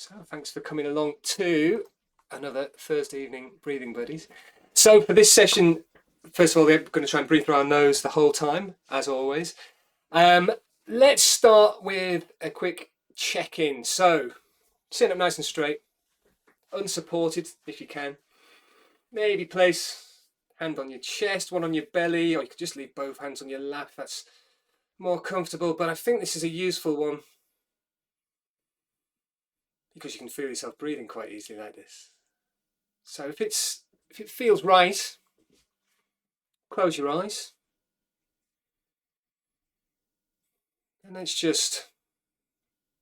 So thanks for coming along to another Thursday evening breathing buddies. So for this session, first of all, we're going to try and breathe through our nose the whole time, as always. Let's start with a quick check-in. So sit up nice and straight, unsupported if you can. Maybe place hand on your chest, one on your belly, or you could just leave both hands on your lap. That's more comfortable, but I think this is a useful one because you can feel yourself breathing quite easily like this. So if it feels right, close your eyes. And let's just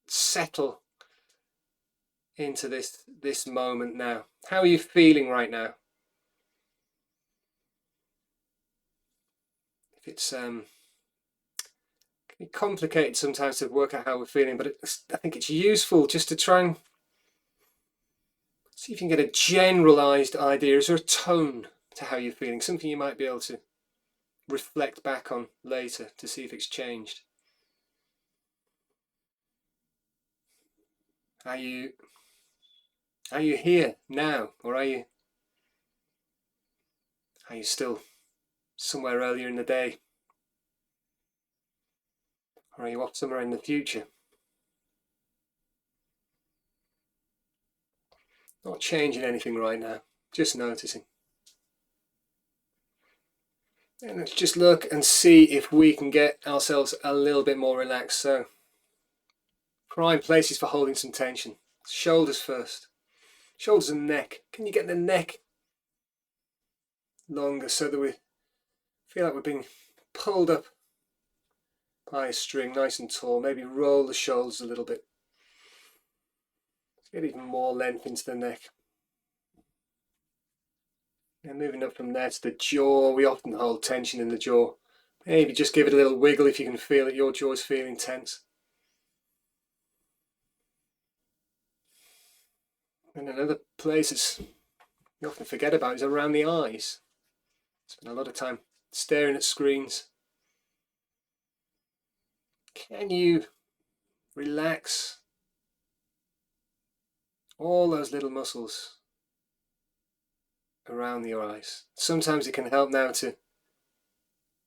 settle into this moment now. How are you feeling right now? If it's can be complicated sometimes to work out how we're feeling, but I think it's useful just to try and see if you can get a generalized idea. Is there a tone to how you're feeling? Something you might be able to reflect back on later to see if it's changed. Are you here now, or are you still somewhere earlier in the day? Or are you off somewhere in the future? Not changing anything right now, just noticing. And let's just look and see if we can get ourselves a little bit more relaxed. So, prime places for holding some tension. Shoulders first. Shoulders and neck. Can you get the neck longer so that we feel like we're being pulled up by a string, nice and tall? Maybe roll the shoulders a little bit. Get even more length into the neck. And moving up from there to the jaw. We often hold tension in the jaw. Maybe just give it a little wiggle if you can feel that your jaw is feeling tense. And another place you often forget about is around the eyes. Spend a lot of time staring at screens. Can you relax all those little muscles around your eyes? Sometimes it can help now to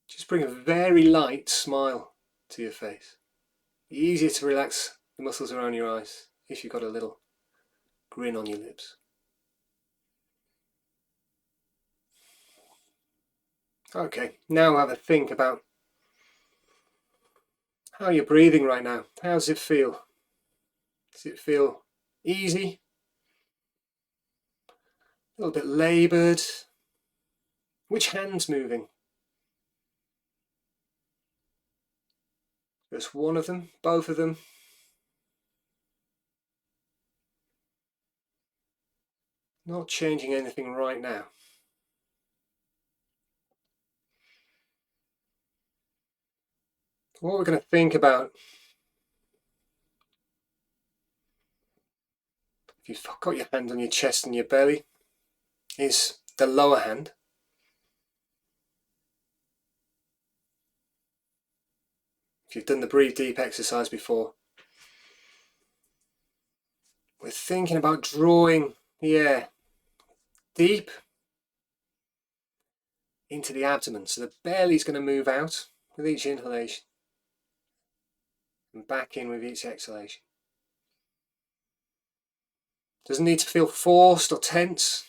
just bring a very light smile to your face. Easier to relax the muscles around your eyes if you've got a little grin on your lips. Okay, now have a think about how you're breathing right now. How does it feel? Does it feel easy? A little bit laboured? Which hand's moving? Just one of them? Both of them? Not changing anything right now. What we're going to think about, if you've got your hand on your chest and your belly, is the lower hand. If you've done the breathe deep exercise before, we're thinking about drawing the air deep into the abdomen. So the belly's going to move out with each inhalation and back in with each exhalation. Doesn't need to feel forced or tense.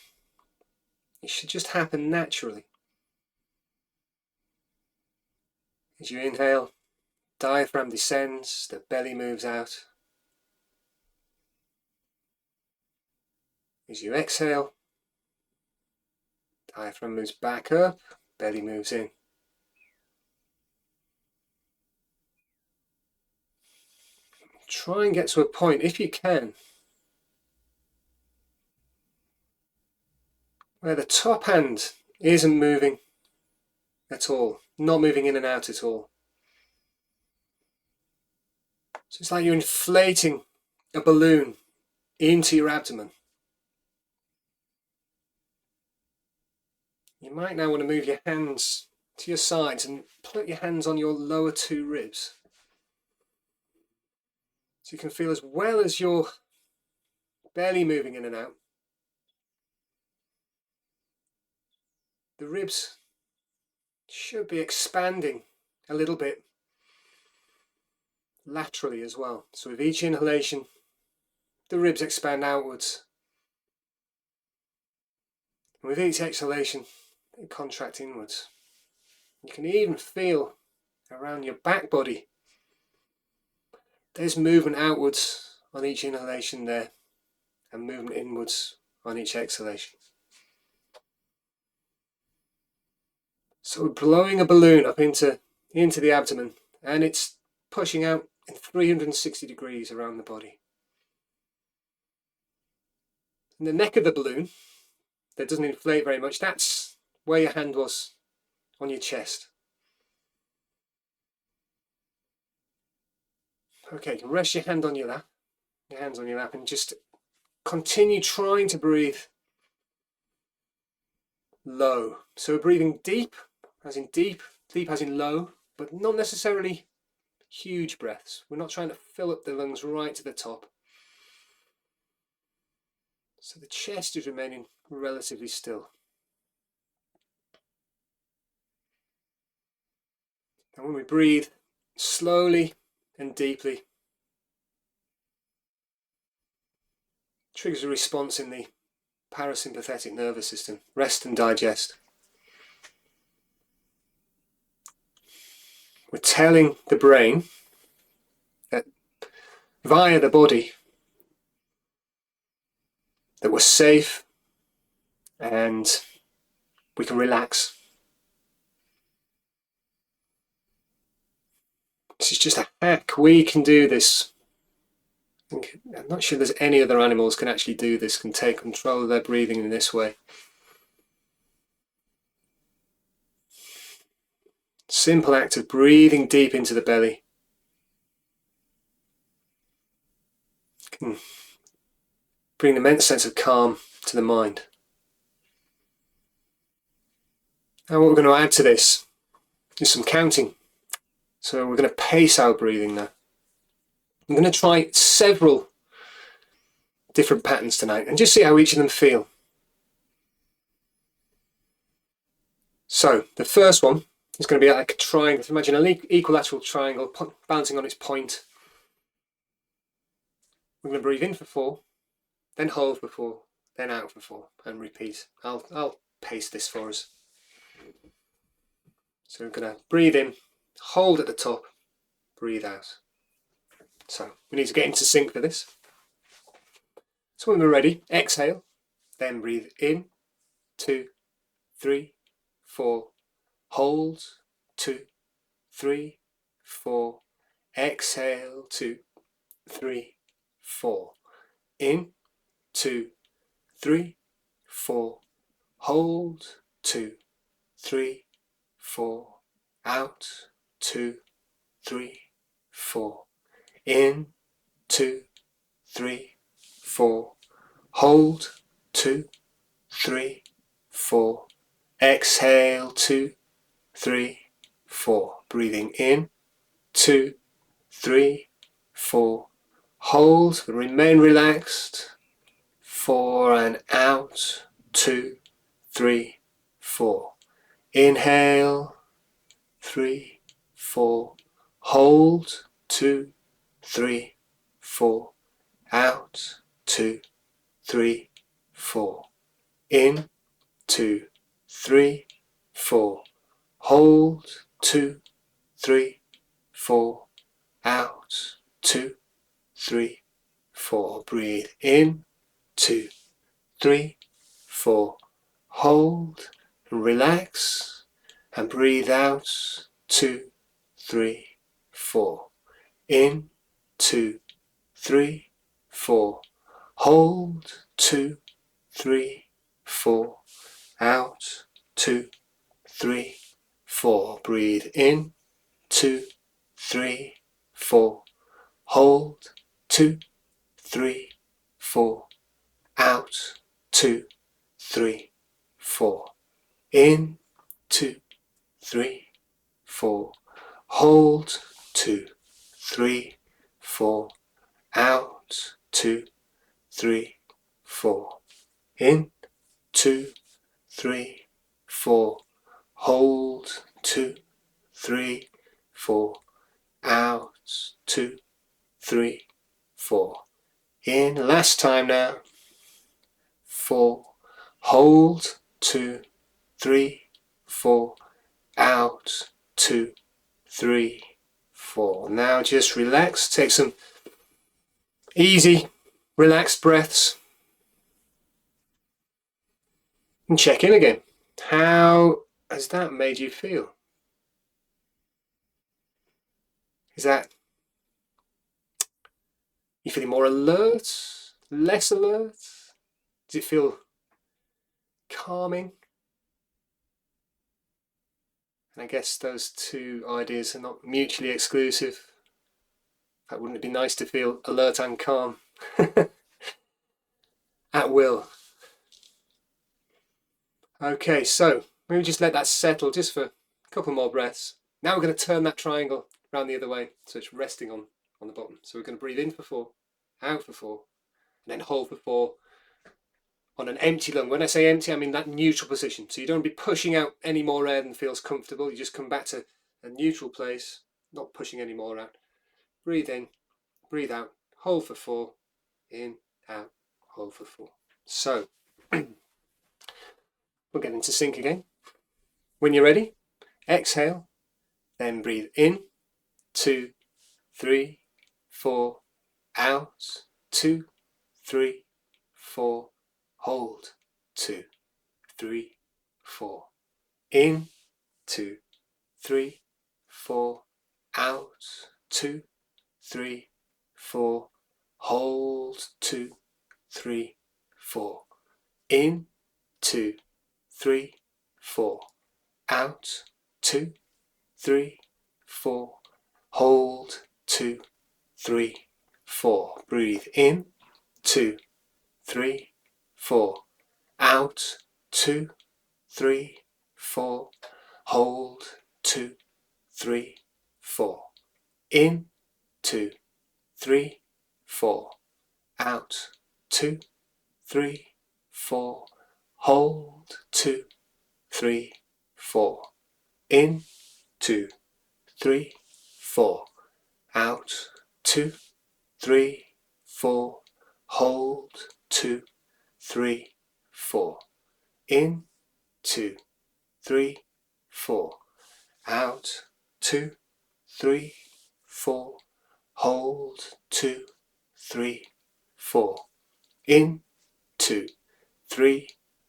It should just happen naturally. As you inhale, diaphragm descends, the belly moves out. As you exhale, diaphragm moves back up, belly moves in. Try and get to a point, if you can, where the top hand isn't moving at all, not moving in and out at all. So it's like you're inflating a balloon into your abdomen. You might now want to move your hands to your sides and put your hands on your lower two ribs. So you can feel as well as you're belly moving in and out. The ribs should be expanding a little bit laterally as well. So with each inhalation, the ribs expand outwards. And with each exhalation, they contract inwards. You can even feel around your back body. There's movement outwards on each inhalation there, and movement inwards on each exhalation. So we're blowing a balloon up into the abdomen, and it's pushing out in 360 degrees around the body. And the neck of the balloon, that doesn't inflate very much, that's where your hand was on your chest. Okay, you can rest your hands on your lap, and just continue trying to breathe low. So we're breathing deep, as in deep as in low, but not necessarily huge breaths. We're not trying to fill up the lungs right to the top. So the chest is remaining relatively still. And when we breathe slowly and deeply, triggers a response in the parasympathetic nervous system, rest and digest. We're telling the brain that via the body that we're safe and we can relax. This is just a hack. We can do this. I'm not sure there's any other animals can actually do this, can take control of their breathing in this way. Simple act of breathing deep into the belly can bring an immense sense of calm to the mind. Now what we're going to add to this is some counting. So we're going to pace our breathing now. I'm going to try several different patterns tonight and just see how each of them feel. So the first one is going to be like a triangle. Imagine an equilateral triangle bouncing on its point. We're going to breathe in for 4, then hold for 4, then out for 4, and repeat. I'll pace this for us. So we're going to breathe in, hold at the top, breathe out. So we need to get into sync for this. So when we're ready, exhale, then breathe in, 2, 3, 4, hold, 2, 3, 4, exhale, 2, 3, 4, in, 2, 3, 4, hold, 2, 3, 4, out, 2, 3, 4, in, 2, 3, 4, hold, 2, 3, 4, exhale, 2, 3, 4, breathing in, 2, 3, 4, hold, remain relaxed, 4, and out, 2, 3, 4, inhale, 3, 4, hold, 2, 3, 4, out, 2, 3, 4, in, 2, 3, 4, hold, 2, 3, 4, out, 2, 3, 4, breathe in, 2, 3, 4, hold, relax, and breathe out, 2, 3, 4, in, 2, 3, 4, hold, 2, 3, 4, out, 2, 3, 4, breathe in, 2, 3, 4, hold, 2, 3, 4, out, 2, 3, 4, in, 2, 3, 4, hold, 2, 3, 4, out, 2, 3, 4. In, 2, 3, 4. Hold, 2, 3, 4. Out, 2, 3, 4. In, last time now. 4. Hold, 2, 3, 4. Out, 2, 3, 4. Now just relax, take some easy, relaxed breaths. And check in again. How has that made you feel? Is that you feeling more alert, less alert? Does it feel calming? And I guess those two ideas are not mutually exclusive. That wouldn't it be nice to feel alert and calm at will? Okay, so maybe just let that settle just for a couple more breaths. Now we're going to turn that triangle around the other way so it's resting on the bottom. So we're going to breathe in for 4, out for 4, and then hold for 4 on an empty lung. When I say empty, I mean that neutral position. So you don't be pushing out any more air than feels comfortable. You just come back to a neutral place, not pushing any more out. Breathe in, breathe out, hold for 4, in, out, hold for 4. So we'll get into sync again. When you're ready, exhale, then breathe in, 2, 3, 4, out, 2, 3, 4, hold, 2, 3, 4, in, 2, 3, 4, out, 2, 3, 4, hold, 2, 3, 4, in, 2, 3, 4, out, 2, 3, 4, hold, 2, 3, 4. Breathe in, 2, 3, 4, out, 2, 3, 4, hold, 2, 3, 4, in, 2, 3, 4, out, 2, 3, 4, hold, 2, 3, 4, in, 2, 3, 4, out, 2, 3, 4, hold, 2, 3, 4, in, 2, 3, 4, out, 2, 3, 4, hold, 2, 3, 4, in, 2, 3,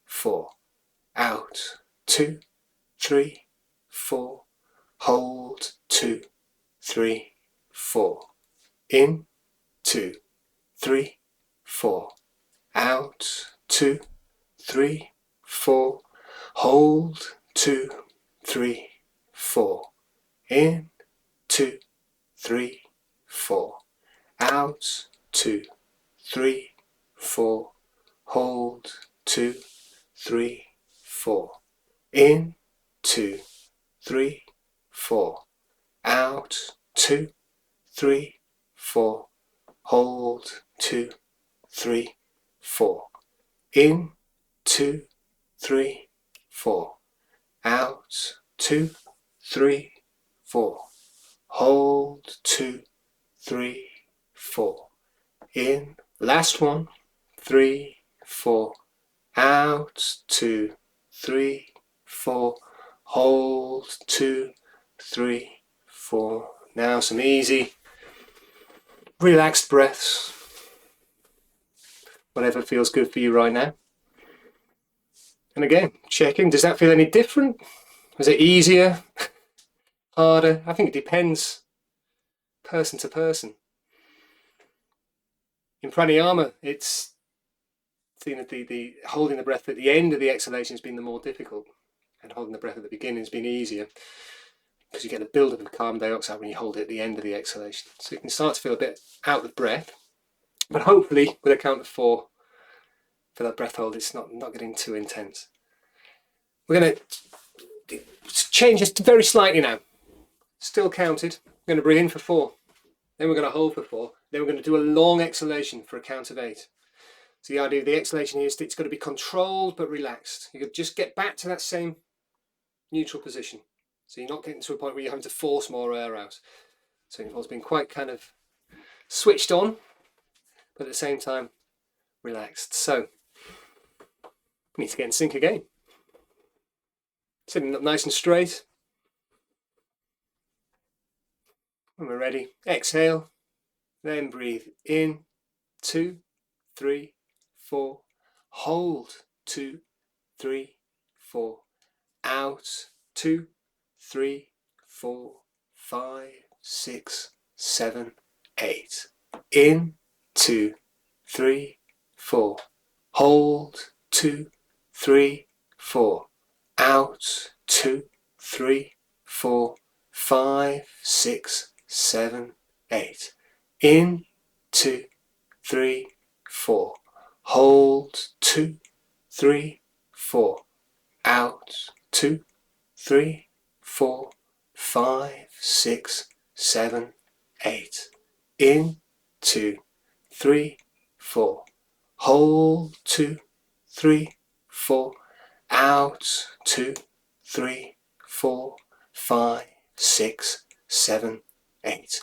4, out, 2, 3, 4, hold, 2, 3, 4, in, 2, 3, 4, out, 2, 3, 4, hold, 2, 3, 4, in, 2, 3, 4, out, 2, 3, 4, hold, 2, 3, 4, in, 2, 3, 4, out, 2, 3, 4, hold, 2, 3, 4, in, 2, 3, 4, out, 2, 3, 4, hold, 2, 3, 4, in, last one, 3, 4, out, 2, 3, 4, hold, 2, 3, 4. Now some easy, relaxed breaths, whatever feels good for you right now. And again, checking, does that feel any different? Was it easier, harder? I think it depends person to person. In pranayama, it's the holding the breath at the end of the exhalation has been the more difficult, and holding the breath at the beginning has been easier because you get a build-up of carbon dioxide when you hold it at the end of the exhalation. So you can start to feel a bit out of breath, but hopefully with a count of 4 for that breath hold, it's not getting too intense. We're going to change this very slightly now. Still counted. We're going to breathe in for 4. Then we're going to hold for 4. Then we're going to do a long exhalation for a count of 8. So the idea of the exhalation here is that it's got to be controlled but relaxed. You could just get back to that same neutral position. So you're not getting to a point where you're having to force more air out. So it involves being quite kind of switched on, but at the same time relaxed. So we need to get in sync again. Sitting up nice and straight. When we're ready, exhale, then breathe in, 2, 3, 4, hold, 2, 3, 4, out, 2, 3, 4, 5, 6, 7, 8, in, 2, 3, 4, hold, 2, 3, 4, out, 2, 3, 4, 5, 6, 7, 8, in, 2, 3, 4, hold, 2, 3, 4, out, 2, 3, 4, 5, 6, 7, 8, in, 2, 3, 4, hold, 2, 3, 4, out, 2, 3, 4, 5, 6, 7, 8,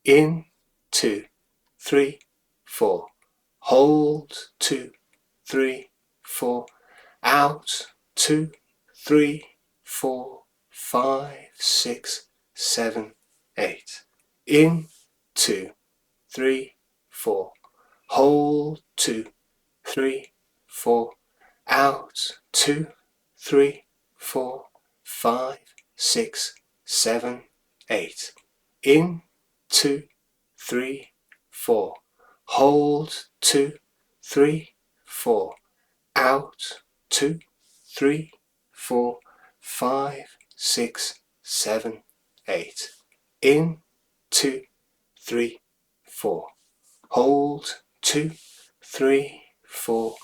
in, 2, 3, 4, hold, 2, 3, 4, out, 2, 3, 4, 5, 6, 7, 8, in, 2, 3, 4, hold, 2, 3, 4, out, 2, 3, 4, 5, 6, 7, 8, in, 2, 3, 4, hold, 2, 3, 4, out, 2, 3, 4, 5, 6, 7, 8, in, 2, 3, 4, hold, 2, 3, 4,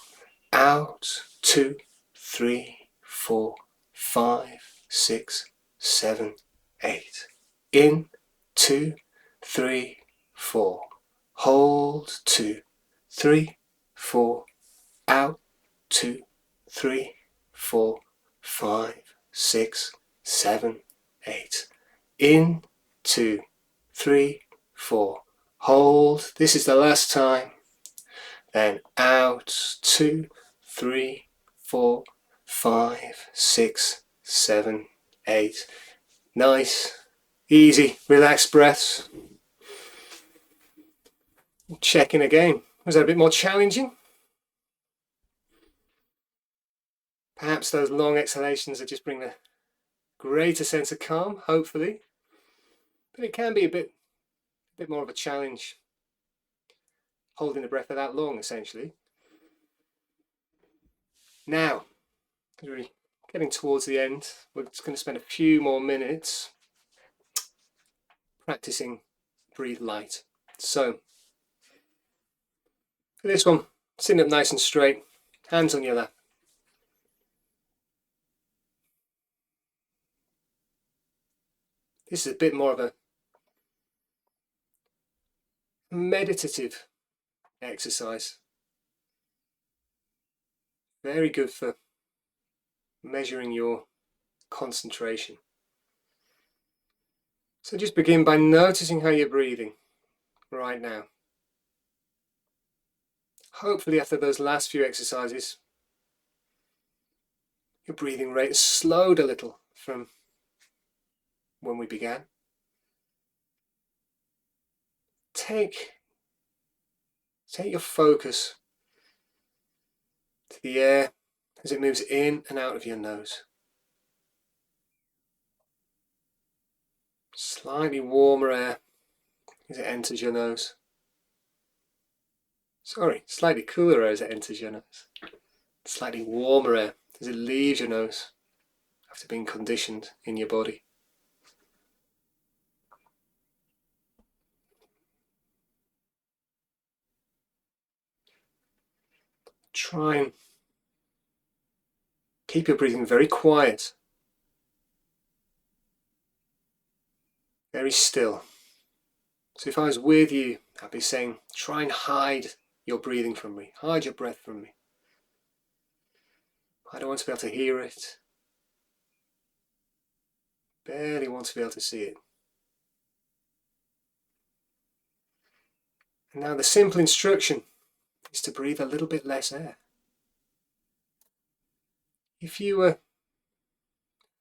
out, 2, 3, 4, 5, 6, 7, 8, in, 2, 3, 4, hold, 2, 3, 4, out, 2, 3, 4, 5, 6, 7, 8, in, 2, 3, 4, hold, this is the last time, then out, 2, 3, 4, 5, 6, 7, 8, nice, easy, relaxed breaths. Check in again, was that a bit more challenging? Perhaps those long exhalations that just bring a greater sense of calm, hopefully. But it can be a bit more of a challenge, holding the breath for that long, essentially. Now, we're getting towards the end. We're just going to spend a few more minutes practicing breathe light. So, for this one, sitting up nice and straight, hands on your lap. This is a bit more of a meditative exercise. Very good for measuring your concentration. So just begin by noticing how you're breathing right now. Hopefully after those last few exercises, your breathing rate has slowed a little from when we began. Take your focus to the air as it moves in and out of your nose. Slightly warmer air as it enters your nose. Sorry, slightly cooler air as it enters your nose. Slightly warmer air as it leaves your nose after being conditioned in your body. Try and keep your breathing very quiet, very still. So if I was with you, I'd be saying, try and hide your breathing from me. Hide your breath from me. I don't want to be able to hear it. Barely want to be able to see it. And now the simple instruction is to breathe a little bit less air. If you were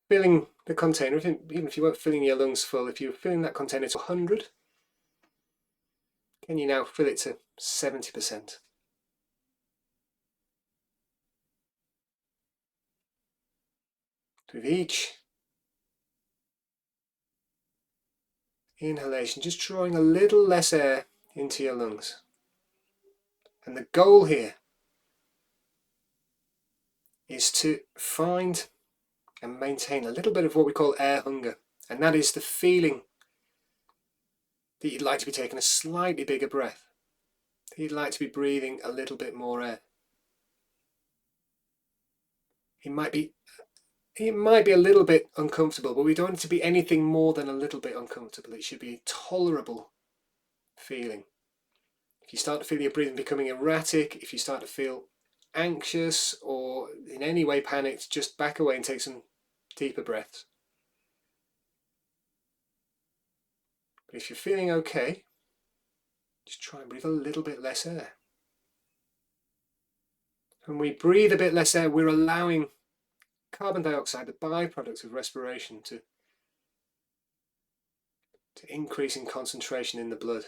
filling the container, even if you weren't filling your lungs full, if you were filling that container to 100, can you now fill it to 70%? With each inhalation, just drawing a little less air into your lungs. And the goal here is to find and maintain a little bit of what we call air hunger. And that is the feeling that you'd like to be taking a slightly bigger breath. That you'd like to be breathing a little bit more air. It might be a little bit uncomfortable, but we don't want it to be anything more than a little bit uncomfortable. It should be a tolerable feeling. If you start to feel your breathing becoming erratic, if you start to feel anxious or in any way panicked, just back away and take some deeper breaths. But if you're feeling okay, just try and breathe a little bit less air. When we breathe a bit less air, we're allowing carbon dioxide, the byproduct of respiration, to increase in concentration in the blood.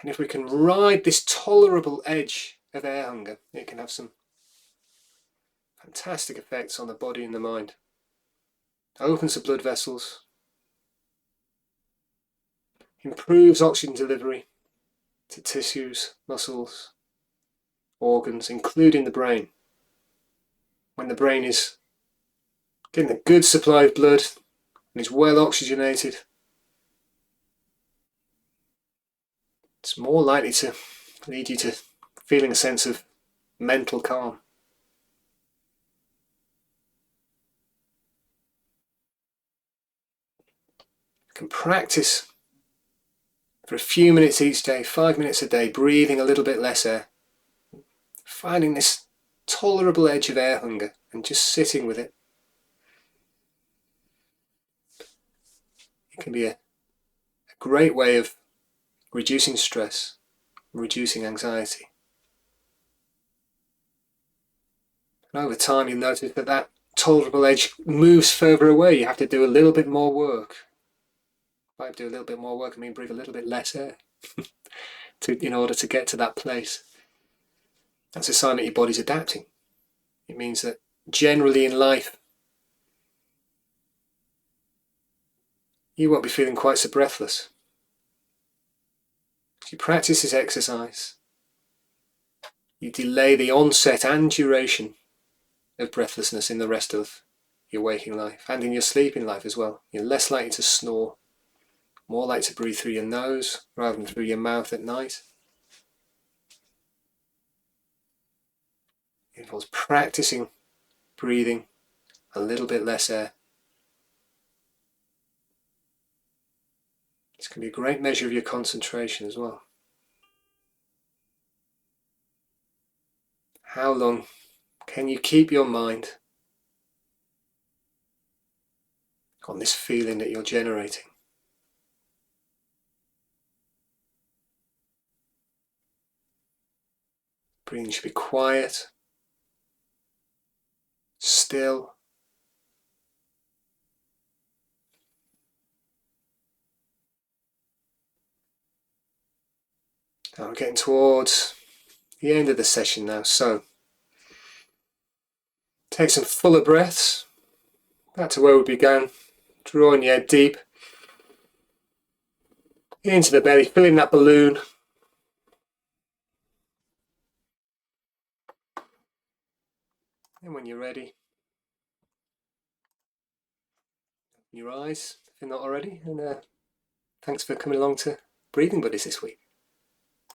And if we can ride this tolerable edge of air hunger, it can have some fantastic effects on the body and the mind. Opens the blood vessels, improves oxygen delivery to tissues, muscles, organs, including the brain. When the brain is getting a good supply of blood and is well oxygenated, it's more likely to lead you to feeling a sense of mental calm. You can practice for a few minutes each day, 5 minutes a day, breathing a little bit less air, finding this tolerable edge of air hunger and just sitting with it. It can be a great way of reducing stress, reducing anxiety. And over time you'll notice that tolerable edge moves further away. You have to do a little bit more work. By do a little bit more work, I mean breathe a little bit less air in order to get to that place. That's a sign that your body's adapting. It means that generally in life you won't be feeling quite so breathless. If you practice this exercise, you delay the onset and duration of breathlessness in the rest of your waking life and in your sleeping life as well. You're less likely to snore, more likely to breathe through your nose rather than through your mouth at night. It involves practicing breathing a little bit less air. This can be a great measure of your concentration as well. How long can you keep your mind on this feeling that you're generating? Breathing should be quiet, still. Now we're getting towards the end of the session now, so take some fuller breaths, back to where we began, drawing the air deep into the belly, filling that balloon. And when you're ready, open your eyes if you're not already, and thanks for coming along to Breathing Buddies this week.